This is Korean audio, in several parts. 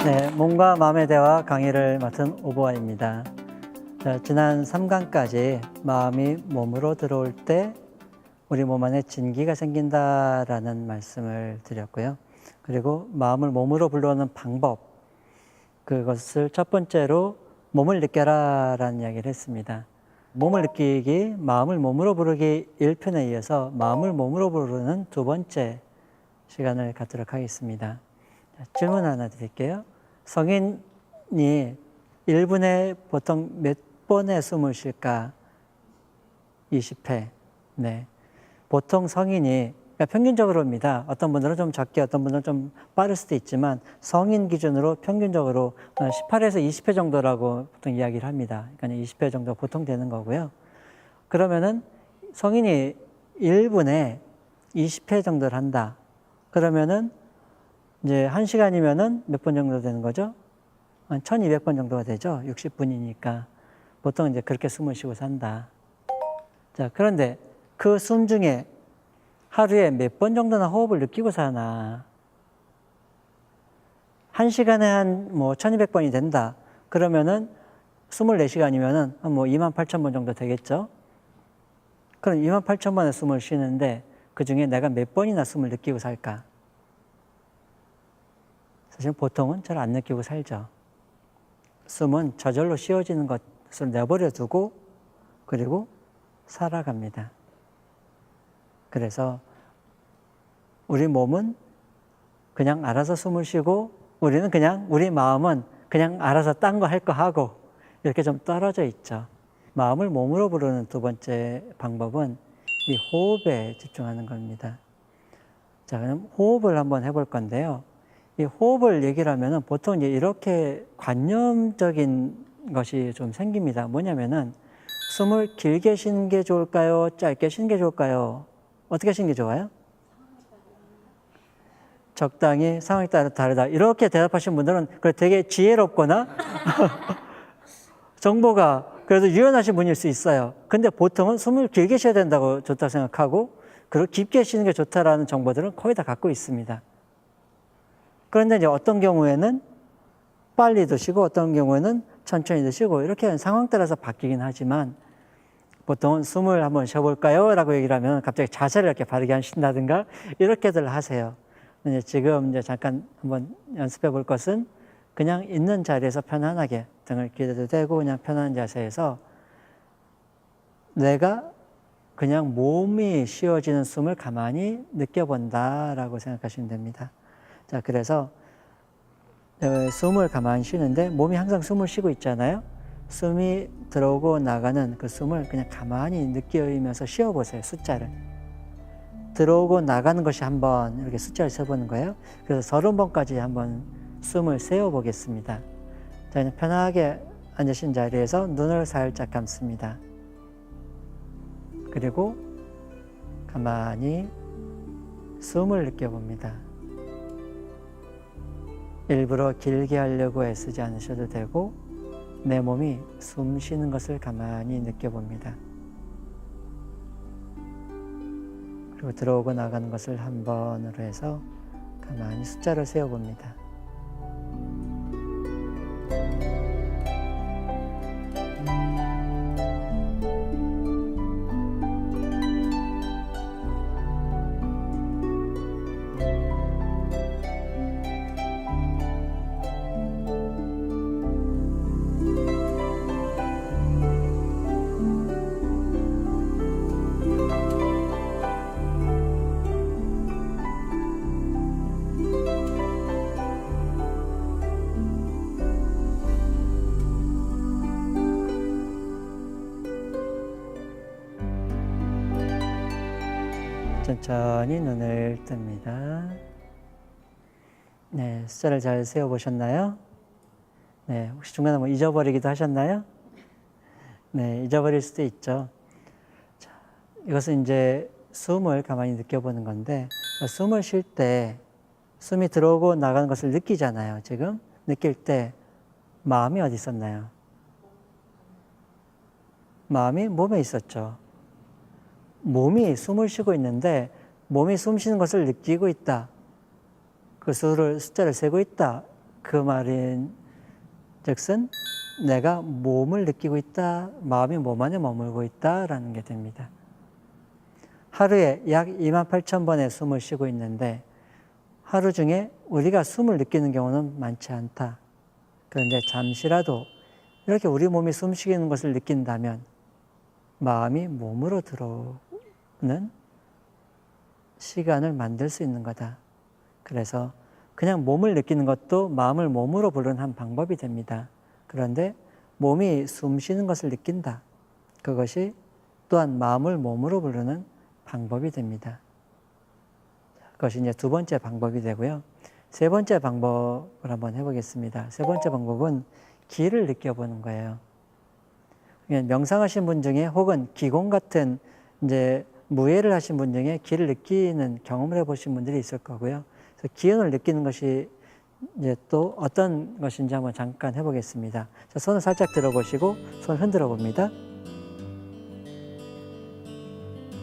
네, 몸과 마음의 대화 강의를 맡은 오보아입니다. 지난 3강까지 마음이 몸으로 들어올 때 우리 몸 안에 진기가 생긴다라는 말씀을 드렸고요. 그리고 마음을 몸으로 불러오는 방법, 그것을 첫 번째로 몸을 느껴라라는 이야기를 했습니다. 몸을 느끼기, 마음을 몸으로 부르기 1편에 이어서 마음을 몸으로 부르는 두 번째 시간을 갖도록 하겠습니다. 질문 하나 드릴게요. 성인이 1분에 보통 몇 번의 숨을 쉴까? 20회. 네. 보통 성인이, 그러니까 평균적으로입니다. 어떤 분들은 좀 적게, 어떤 분들은 좀 빠를 수도 있지만 성인 기준으로 평균적으로 18에서 20회 정도라고 보통 이야기를 합니다. 그러니까 20회 정도 보통 되는 거고요. 그러면은 성인이 1분에 20회 정도를 한다. 그러면은 이제 1시간이면은 몇 번 정도 되는 거죠? 한 1200번 정도가 되죠. 60분이니까. 보통 이제 그렇게 숨을 쉬고 산다. 자, 그런데 그 숨 중에 하루에 몇 번 정도나 호흡을 느끼고 사나? 1시간에 한 1200번이 된다. 그러면은 24시간이면은 한 28,000번 정도 되겠죠? 그럼 28,000번의 숨을 쉬는데 그 중에 내가 몇 번이나 숨을 느끼고 살까? 사실 보통은 잘 안 느끼고 살죠. 숨은 저절로 쉬어지는 것을 내버려 두고 그리고 살아갑니다. 그래서 우리 몸은 그냥 알아서 숨을 쉬고 우리 마음은 그냥 알아서 딴 거 할 거 하고 이렇게 좀 떨어져 있죠. 마음을 몸으로 부르는 두 번째 방법은 이 호흡에 집중하는 겁니다. 자, 그럼 호흡을 한번 해볼 건데요. 이 호흡을 얘기를 하면은 보통 이제 이렇게 관념적인 것이 좀 생깁니다. 뭐냐면은 숨을 길게 쉬는 게 좋을까요? 짧게 쉬는 게 좋을까요? 어떻게 쉬는 게 좋아요? 적당히 상황에 따라 다르다. 이렇게 대답하신 분들은 되게 지혜롭거나 정보가 그래도 유연하신 분일 수 있어요. 근데 보통은 숨을 길게 쉬어야 된다고 좋다고 생각하고 그리고 깊게 쉬는 게 좋다라는 정보들은 거의 다 갖고 있습니다. 그런데 이제 어떤 경우에는 빨리 드시고 어떤 경우에는 천천히 드시고 이렇게 상황 따라서 바뀌긴 하지만 보통은 숨을 한번 쉬어볼까요? 라고 얘기를 하면 갑자기 자세를 이렇게 바르게 하신다든가 이렇게들 하세요. 근데 지금 이제 잠깐 한번 연습해 볼 것은 그냥 있는 자리에서 편안하게 등을 기대도 되고 그냥 편한 자세에서 내가 그냥 몸이 쉬어지는 숨을 가만히 느껴본다라고 생각하시면 됩니다. 자, 그래서 숨을 가만히 쉬는데 몸이 항상 숨을 쉬고 있잖아요. 숨이 들어오고 나가는 그 숨을 그냥 가만히 느끼면서 쉬어보세요. 숫자를. 들어오고 나가는 것이 한번 이렇게 숫자를 세보는 거예요. 그래서 30번까지 한번 숨을 세어보겠습니다. 자, 그냥 편하게 앉으신 자리에서 눈을 살짝 감습니다. 그리고 가만히 숨을 느껴봅니다. 일부러 길게 하려고 애쓰지 않으셔도 되고 내 몸이 숨 쉬는 것을 가만히 느껴봅니다. 그리고 들어오고 나가는 것을 한 번으로 해서 가만히 숫자를 세어봅니다. 천천히 눈을 뜹니다. 네, 숫자를 잘 세어보셨나요? 네, 혹시 중간에 잊어버리기도 하셨나요? 네, 잊어버릴 수도 있죠. 자, 이것은 이제 숨을 가만히 느껴보는 건데, 숨을 쉴 때 숨이 들어오고 나가는 것을 느끼잖아요. 지금 느낄 때 마음이 어디 있었나요? 마음이 몸에 있었죠. 몸이 숨을 쉬고 있는데 몸이 숨 쉬는 것을 느끼고 있다. 그 숫자를 세고 있다. 그 말인 즉슨 내가 몸을 느끼고 있다, 마음이 몸 안에 머물고 있다라는 게 됩니다. 하루에 약 28,000번의 숨을 쉬고 있는데 하루 중에 우리가 숨을 느끼는 경우는 많지 않다. 그런데 잠시라도 이렇게 우리 몸이 숨 쉬는 것을 느낀다면 마음이 몸으로 들어오는 시간을 만들 수 있는 거다. 그래서 그냥 몸을 느끼는 것도 마음을 몸으로 부르는 한 방법이 됩니다. 그런데 몸이 숨 쉬는 것을 느낀다. 그것이 또한 마음을 몸으로 부르는 방법이 됩니다. 그것이 이제 두 번째 방법이 되고요. 세 번째 방법을 한번 해보겠습니다. 세 번째 방법은 기를 느껴보는 거예요. 명상하신 분 중에 혹은 기공 같은 이제 무예를 하신 분 중에 기를 느끼는 경험을 해보신 분들이 있을 거고요. 그래서 기운을 느끼는 것이 이제 또 어떤 것인지 한번 잠깐 해보겠습니다. 자, 손을 살짝 들어보시고 손을 흔들어 봅니다.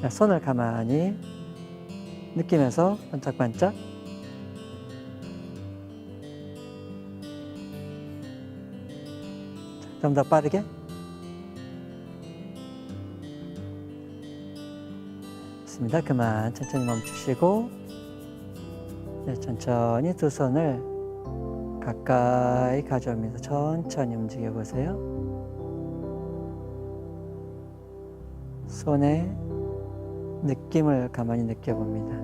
자, 손을 가만히 느끼면서 반짝반짝. 좀 더 빠르게. 좋습니다. 그만 천천히 멈추시고 네, 천천히 두 손을 가까이 가져오면서 천천히 움직여 보세요. 손의 느낌을 가만히 느껴봅니다.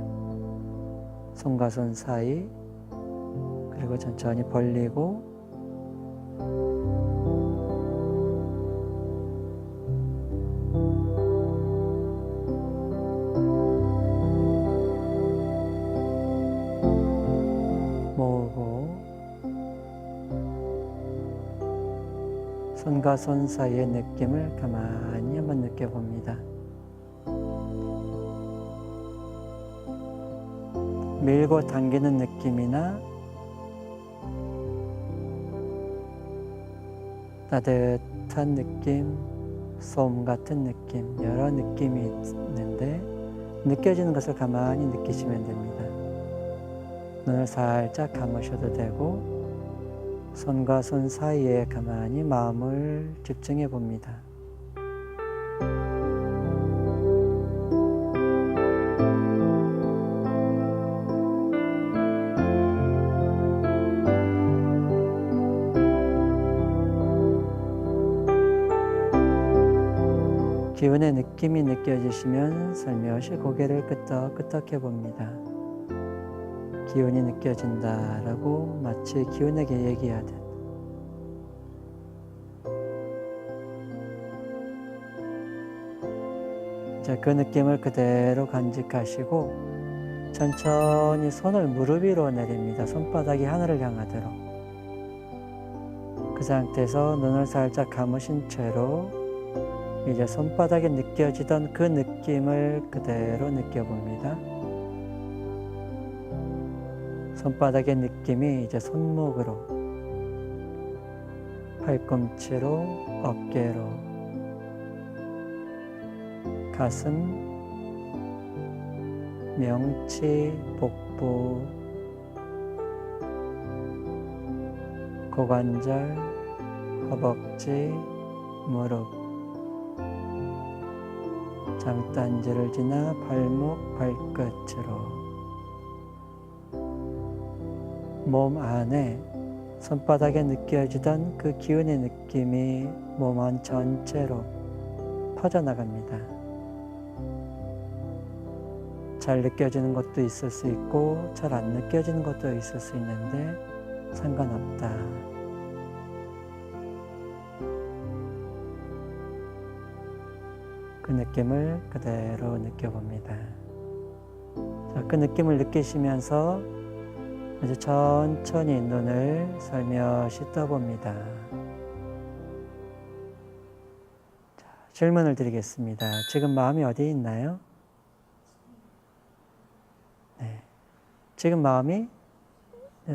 손과 손 사이, 그리고 천천히 벌리고 모으고 손과 손 사이의 느낌을 가만히 한번 느껴봅니다. 밀고 당기는 느낌이나 따뜻한 느낌, 솜 같은 느낌, 여러 느낌이 있는데 느껴지는 것을 가만히 느끼시면 됩니다. 눈을 살짝 감으셔도 되고 손과 손 사이에 가만히 마음을 집중해 봅니다. 기운의 느낌이 느껴지시면 살며시 고개를 끄덕끄덕 해봅니다. 기운이 느껴진다라고 마치 기운에게 얘기하듯. 이제 그 느낌을 그대로 간직하시고 천천히 손을 무릎 위로 내립니다. 손바닥이 하늘을 향하도록. 그 상태에서 눈을 살짝 감으신 채로 이제 손바닥에 느껴지던 그 느낌을 그대로 느껴봅니다. 손바닥의 느낌이 이제 손목으로, 팔꿈치로, 어깨로, 가슴, 명치, 복부, 고관절, 허벅지, 무릎, 장단지를 지나 발목, 발끝으로 몸 안에 손바닥에 느껴지던 그 기운의 느낌이 몸 안 전체로 퍼져나갑니다. 잘 느껴지는 것도 있을 수 있고 잘 안 느껴지는 것도 있을 수 있는데 상관없다. 그 느낌을 그대로 느껴봅니다. 자, 그 느낌을 느끼시면서 이제 천천히 눈을 살며시 떠봅니다. 자, 질문을 드리겠습니다. 지금 마음이 어디에 있나요? 네. 지금 마음이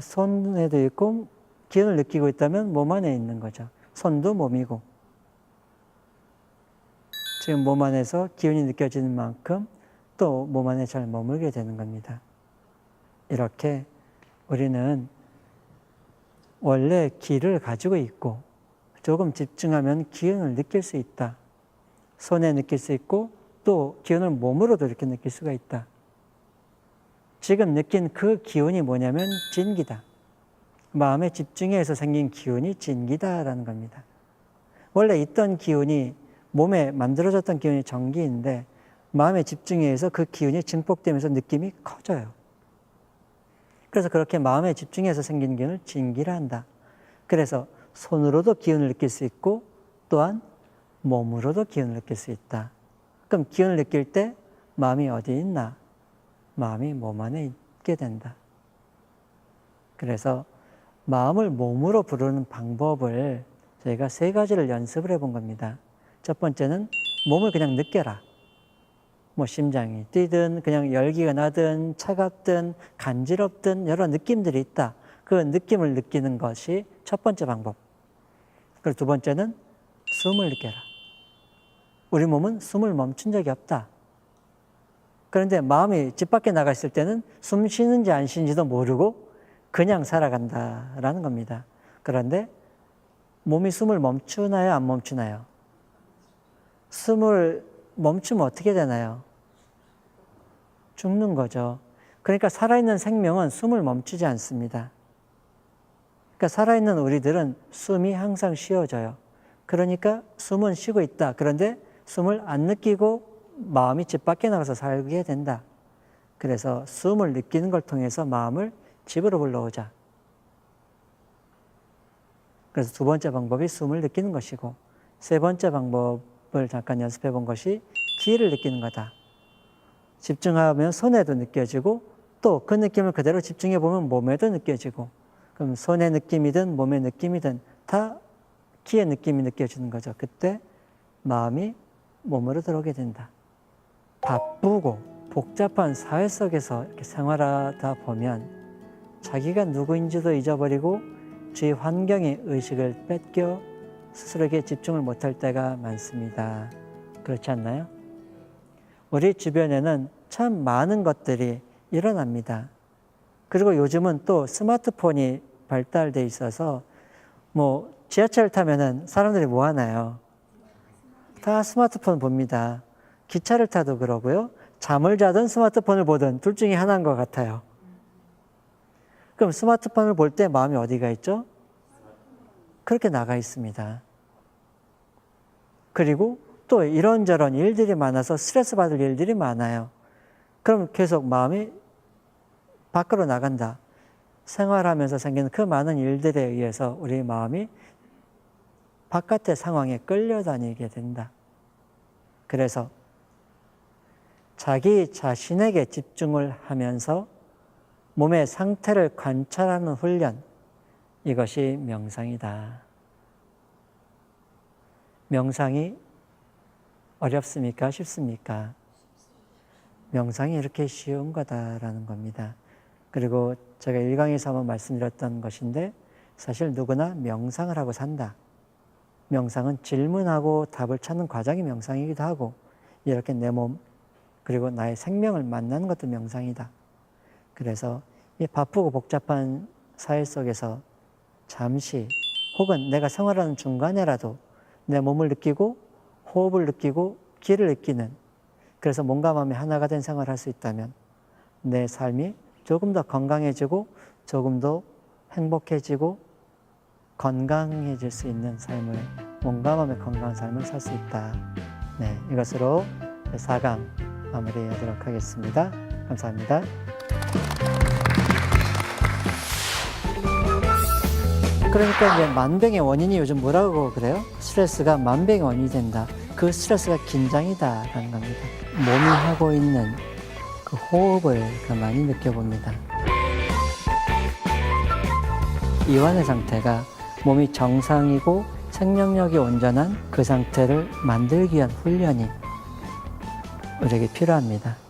손에도 있고 기운을 느끼고 있다면 몸 안에 있는 거죠. 손도 몸이고. 지금 몸 안에서 기운이 느껴지는 만큼 또 몸 안에 잘 머물게 되는 겁니다. 이렇게 우리는 원래 기를 가지고 있고 조금 집중하면 기운을 느낄 수 있다. 손에 느낄 수 있고 또 기운을 몸으로도 이렇게 느낄 수가 있다. 지금 느낀 그 기운이 뭐냐면 진기다. 마음의 집중에서 생긴 기운이 진기다라는 겁니다. 원래 있던 기운이 몸에 만들어졌던 기운이 정기인데 마음의 집중에 의해서 그 기운이 증폭되면서 느낌이 커져요. 그래서 그렇게 마음의 집중에서 생긴 기운을 진기라 한다. 그래서 손으로도 기운을 느낄 수 있고 또한 몸으로도 기운을 느낄 수 있다. 그럼 기운을 느낄 때 마음이 어디 있나? 마음이 몸 안에 있게 된다. 그래서 마음을 몸으로 부르는 방법을 저희가 3가지를 연습을 해본 겁니다. 첫 번째는 몸을 그냥 느껴라. 뭐 심장이 뛰든 그냥 열기가 나든 차갑든 간지럽든 여러 느낌들이 있다. 그 느낌을 느끼는 것이 첫 번째 방법. 그리고 두 번째는 숨을 느껴라. 우리 몸은 숨을 멈춘 적이 없다. 그런데 마음이 집 밖에 나가 있을 때는 숨 쉬는지 안 쉬는지도 모르고 그냥 살아간다라는 겁니다. 그런데 몸이 숨을 멈추나요? 안 멈추나요? 숨을 멈추면 어떻게 되나요? 죽는 거죠. 그러니까 살아있는 생명은 숨을 멈추지 않습니다. 그러니까 살아있는 우리들은 숨이 항상 쉬어져요. 그러니까 숨은 쉬고 있다. 그런데 숨을 안 느끼고 마음이 집 밖에 나가서 살게 된다. 그래서 숨을 느끼는 걸 통해서 마음을 집으로 불러오자. 그래서 두 번째 방법이 숨을 느끼는 것이고 세 번째 방법을 잠깐 연습해 본 것이 기를 느끼는 거다. 집중하면 손에도 느껴지고 또 그 느낌을 그대로 집중해 보면 몸에도 느껴지고 그럼 손의 느낌이든 몸의 느낌이든 다 기의 느낌이 느껴지는 거죠. 그때 마음이 몸으로 들어오게 된다. 바쁘고 복잡한 사회 속에서 이렇게 생활하다 보면 자기가 누구인지도 잊어버리고 주위 환경의 의식을 뺏겨 스스로에게 집중을 못할 때가 많습니다. 그렇지 않나요? 우리 주변에는 참 많은 것들이 일어납니다. 그리고 요즘은 또 스마트폰이 발달돼 있어서 뭐 지하철 타면은 사람들이 뭐 하나요? 다 스마트폰 봅니다. 기차를 타도 그러고요. 잠을 자든 스마트폰을 보든 둘 중에 하나인 것 같아요. 그럼 스마트폰을 볼 때 마음이 어디가 있죠? 그렇게 나가 있습니다. 그리고 또 이런저런 일들이 많아서 스트레스 받을 일들이 많아요. 그럼 계속 마음이 밖으로 나간다. 생활하면서 생기는 그 많은 일들에 의해서 우리 마음이 바깥의 상황에 끌려다니게 된다. 그래서 자기 자신에게 집중을 하면서 몸의 상태를 관찰하는 훈련, 이것이 명상이다. 명상이 어렵습니까? 쉽습니까? 명상이 이렇게 쉬운 거다라는 겁니다. 그리고 제가 1강에서 한번 말씀드렸던 것인데 사실 누구나 명상을 하고 산다. 명상은 질문하고 답을 찾는 과정이 명상이기도 하고 이렇게 내 몸 그리고 나의 생명을 만나는 것도 명상이다. 그래서 이 바쁘고 복잡한 사회 속에서 잠시 혹은 내가 생활하는 중간에라도 내 몸을 느끼고 호흡을 느끼고 기를 느끼는 그래서 몸과 마음이 하나가 된 생활을 할 수 있다면 내 삶이 조금 더 건강해지고 조금 더 행복해지고 건강해질 수 있는 삶을 몸과 마음의 건강한 삶을 살 수 있다. 네, 이것으로 4강 마무리하도록 하겠습니다. 감사합니다. 그러니까 이제 만병의 원인이 요즘 뭐라고 그래요? 스트레스가 만병의 원인이 된다. 그 스트레스가 긴장이다라는 겁니다. 몸이 하고 있는 그 호흡을 많이 느껴봅니다. 이완의 상태가 몸이 정상이고 생명력이 온전한 그 상태를 만들기 위한 훈련이 우리에게 필요합니다.